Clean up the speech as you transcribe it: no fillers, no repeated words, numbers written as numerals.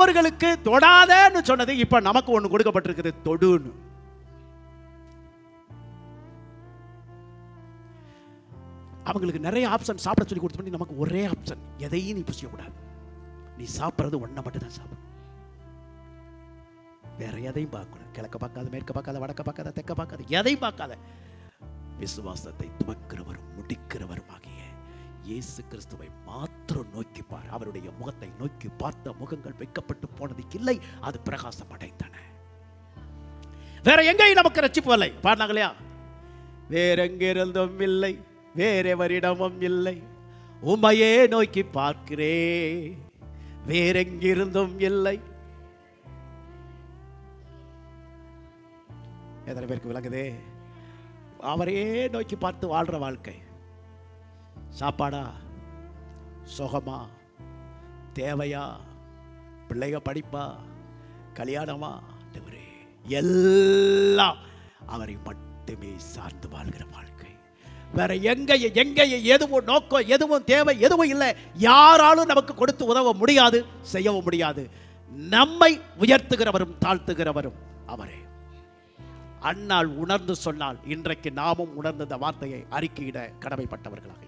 அவர்களுக்கு தொடாதன்னு சொன்னது இப்ப நமக்கு ஒண்ணு கொடுக்கப்பட்டிருக்குது, தொடுன்னு. அவங்களுக்கு நிறைய ஆப்ஷன் சாப்பிட சொல்லி கொடுத்து, நமக்கு ஒரே ஆப்ஷன், எதையும் நீ புசிக்கக்கூடாது, நீ சாப்பிட்றது ஒன்றை மட்டும் தான் சாப்பிடும், வேற எதையும் பார்க்கணும். கிழக்க பார்க்காத, மேற்க பார்க்காத, வடக்க பார்க்காத, தெற்க பார்க்காத, எதையும் பார்க்காத. விசுவாசத்தை துவக்கிறவரும் முடிக்கிறவருமாகிய இயேசு கிறிஸ்துவை மாத்திரம் நோக்கி பார். அவருடைய முகத்தை நோக்கி பார்த்த முகங்கள் வைக்கப்பட்டு போனது இல்லை, அது பிரகாசம் அடைந்தன. வேற எங்கேயும் நமக்கு ரட்சிப்பு இல்லை. பாருனாங்க இல்லையா, வேற எங்கிருந்தும் இல்லை, வேறெவரிடமும் இல்லை, உம்மையே நோக்கி பார்க்கிறே, வேறெங்கிருந்தும் இல்லை. எத்தனை பேருக்கு விளங்குதே? அவரையே நோக்கி பார்த்து வாழ்ற வாழ்க்கை. சாப்பாடா, சுகமா, தேவையா, பிள்ளைக படிப்பா, கல்யாணமா, எல்லாம் அவரை மட்டுமே சார்ந்து வாழ்கிற வாழ்க்கை. வேற எங்கேயும் எதுவும் நோக்கம், எதுவும் தேவை, எதுவும் இல்லை. யாராலும் நமக்கு கொடுத்து உதவ முடியாது, செய்யவும் முடியாது. நம்மை உயர்த்துகிறவரும் தாழ்த்துகிறவரும் அவரே. அன்னாள் உணர்ந்து சொன்னால் இன்றைக்கு நாமும் உணர்ந்த வார்த்தையை அறிக்கையிட கடமைப்பட்டவர்களாக